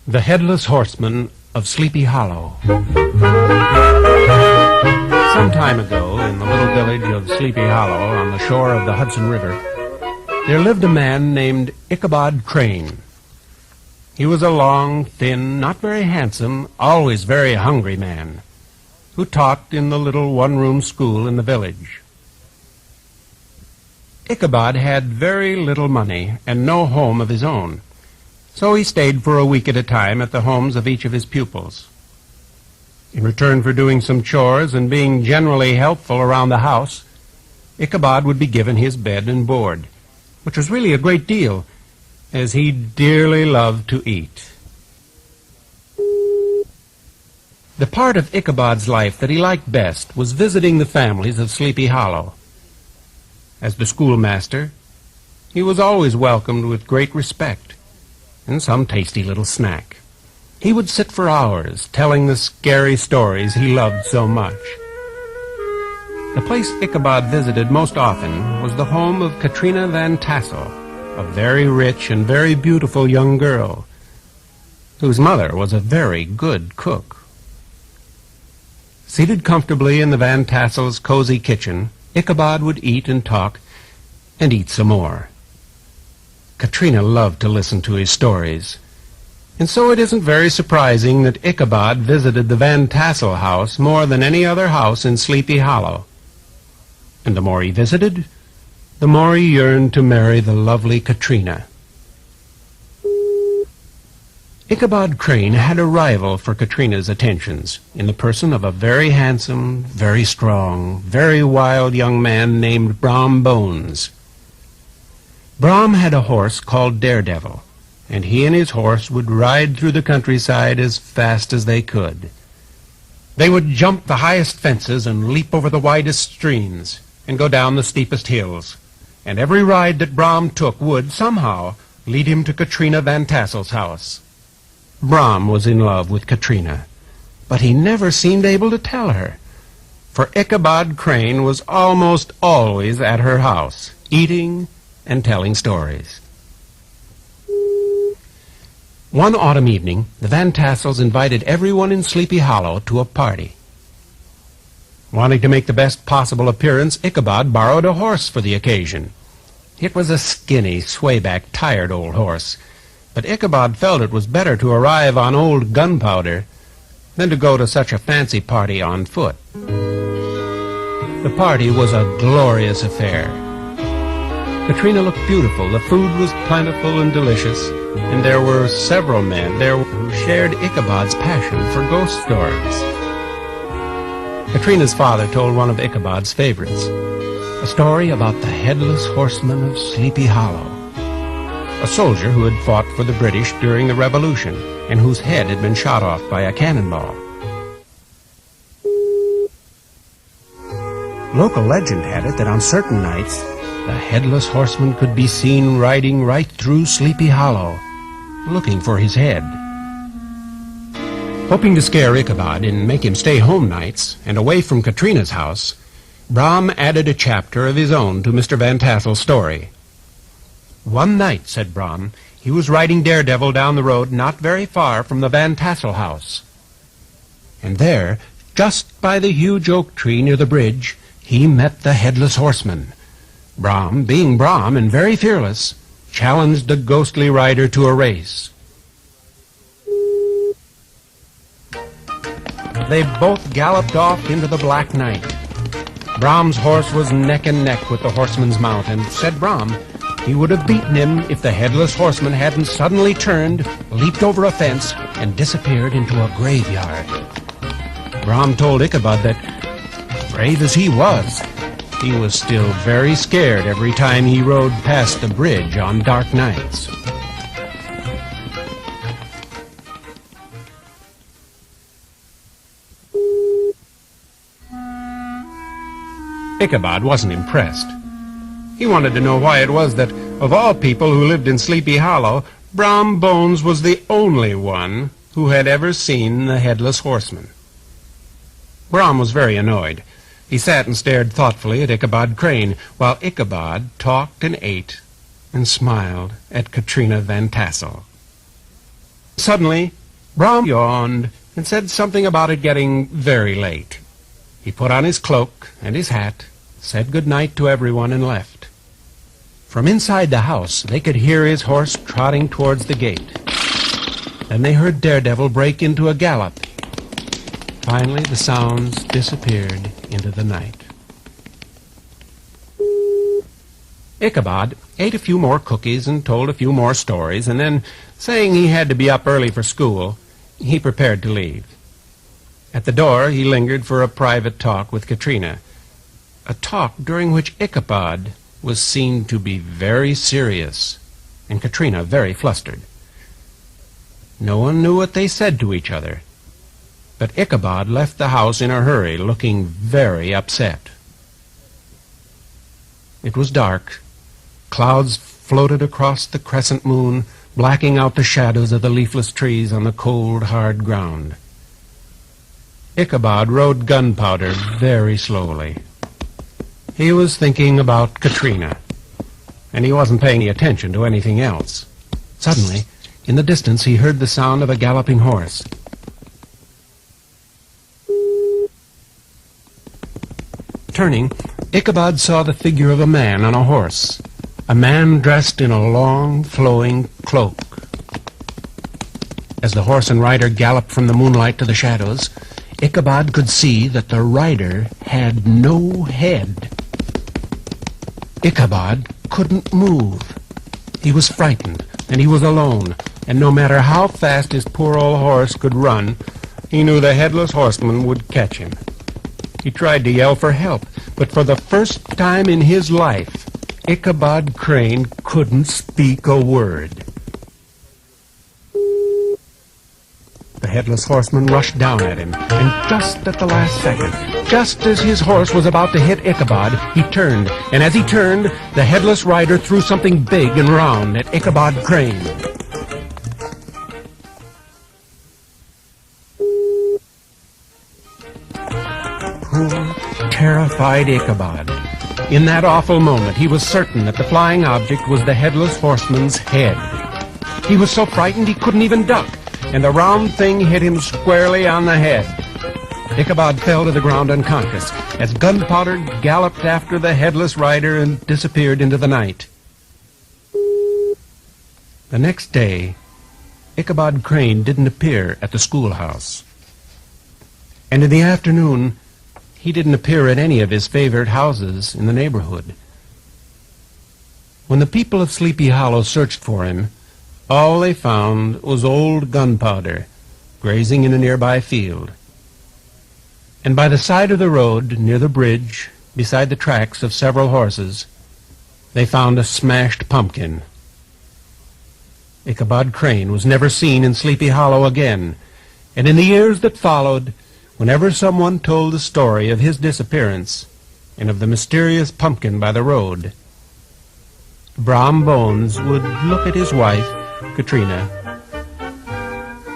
The Headless Horseman of Sleepy Hollow. Some time ago, in the little village of Sleepy Hollow on the shore of the Hudson River, there lived a man named Ichabod Crane. He was a long, thin, not very handsome, always very hungry man who taught in the little one-room school in the village. Ichabod had very little money and no home of his own, so he stayed for a week at a time at the homes of each of his pupils. In return for doing some chores and being generally helpful around the house, Ichabod would be given his bed and board, which was really a great deal, as he dearly loved to eat. The part of Ichabod's life that he liked best was visiting the families of Sleepy Hollow. As the schoolmaster, he was always welcomed with great respect and some tasty little snack. He would sit for hours telling the scary stories he loved so much. The place Ichabod visited most often was the home of Katrina Van Tassel, a very rich and very beautiful young girl, whose mother was a very good cook. Seated comfortably in the Van Tassels' cozy kitchen, Ichabod would eat and talk, and eat some more. Katrina loved to listen to his stories, and so it isn't very surprising that Ichabod visited the Van Tassel house more than any other house in Sleepy Hollow. And the more he visited, the more he yearned to marry the lovely Katrina. Ichabod Crane had a rival for Katrina's attentions in the person of a very handsome, very strong, very wild young man named Brom Bones. Brom had a horse called Daredevil, and he and his horse would ride through the countryside as fast as they could. They would jump the highest fences and leap over the widest streams and go down the steepest hills, and every ride that Brom took would, somehow, lead him to Katrina Van Tassel's house. Brom was in love with Katrina, but he never seemed able to tell her, for Ichabod Crane was almost always at her house, eating and telling stories. One autumn evening, the Van Tassels invited everyone in Sleepy Hollow to a party. Wanting to make the best possible appearance, Ichabod borrowed a horse for the occasion. It was a skinny, swayback, tired old horse, but Ichabod felt it was better to arrive on old gunpowder than to go to such a fancy party on foot. The party was a glorious affair. Katrina looked beautiful, the food was plentiful and delicious, and there were several men there who shared Ichabod's passion for ghost stories. Katrina's father told one of Ichabod's favorites, a story about the Headless Horseman of Sleepy Hollow, a soldier who had fought for the British during the Revolution and whose head had been shot off by a cannonball. Local legend had it that on certain nights, the Headless Horseman could be seen riding right through Sleepy Hollow, looking for his head. Hoping to scare Ichabod and make him stay home nights and away from Katrina's house, Brom added a chapter of his own to Mr. Van Tassel's story. One night, said Brom, he was riding Daredevil down the road not very far from the Van Tassel house. And there, just by the huge oak tree near the bridge, he met the Headless Horseman. Brom, being Brom and very fearless, challenged the ghostly rider to a race. They both galloped off into the black night. Brom's horse was neck and neck with the horseman's mount, and, said Brom, he would have beaten him if the Headless Horseman hadn't suddenly turned, leaped over a fence, and disappeared into a graveyard. Brom told Ichabod that, brave as he was still very scared every time he rode past the bridge on dark nights. Ichabod wasn't impressed. He wanted to know why it was that, of all people who lived in Sleepy Hollow, Brom Bones was the only one who had ever seen the Headless Horseman. Brom was very annoyed. He sat and stared thoughtfully at Ichabod Crane, while Ichabod talked and ate and smiled at Katrina Van Tassel. Suddenly, Brom yawned and said something about it getting very late. He put on his cloak and his hat, said good night to everyone, and left. From inside the house, they could hear his horse trotting towards the gate. Then they heard Daredevil break into a gallop. Finally, the sounds disappeared into the night. Ichabod ate a few more cookies and told a few more stories, and then, saying he had to be up early for school, he prepared to leave. At the door, he lingered for a private talk with Katrina, a talk during which Ichabod was seen to be very serious, and Katrina very flustered. No one knew what they said to each other, but Ichabod left the house in a hurry, looking very upset. It was dark. Clouds floated across the crescent moon, blacking out the shadows of the leafless trees on the cold, hard ground. Ichabod rode Gunpowder very slowly. He was thinking about Katrina, and he wasn't paying any attention to anything else. Suddenly, in the distance, he heard the sound of a galloping horse. Turning, Ichabod saw the figure of a man on a horse, a man dressed in a long, flowing cloak. As the horse and rider galloped from the moonlight to the shadows, Ichabod could see that the rider had no head. Ichabod couldn't move. He was frightened, and he was alone, and no matter how fast his poor old horse could run, he knew the Headless Horseman would catch him. He tried to yell for help, but for the first time in his life, Ichabod Crane couldn't speak a word. The Headless Horseman rushed down at him, and just at the last second, just as his horse was about to hit Ichabod, he turned, and as he turned, the Headless Rider threw something big and round at Ichabod Crane. Poor, terrified Ichabod. In that awful moment, he was certain that the flying object was the Headless Horseman's head. He was so frightened he couldn't even duck, and the round thing hit him squarely on the head. Ichabod fell to the ground unconscious as Gunpowder galloped after the Headless Rider and disappeared into the night. The next day, Ichabod Crane didn't appear at the schoolhouse. And in the afternoon, he didn't appear at any of his favorite houses in the neighborhood. When the people of Sleepy Hollow searched for him, all they found was old Gunpowder, grazing in a nearby field. And by the side of the road, near the bridge, beside the tracks of several horses, they found a smashed pumpkin. Ichabod Crane was never seen in Sleepy Hollow again, and in the years that followed, whenever someone told the story of his disappearance and of the mysterious pumpkin by the road, Brom Bones would look at his wife, Katrina,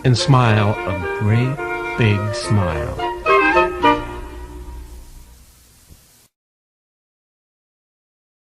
and smile a great big smile.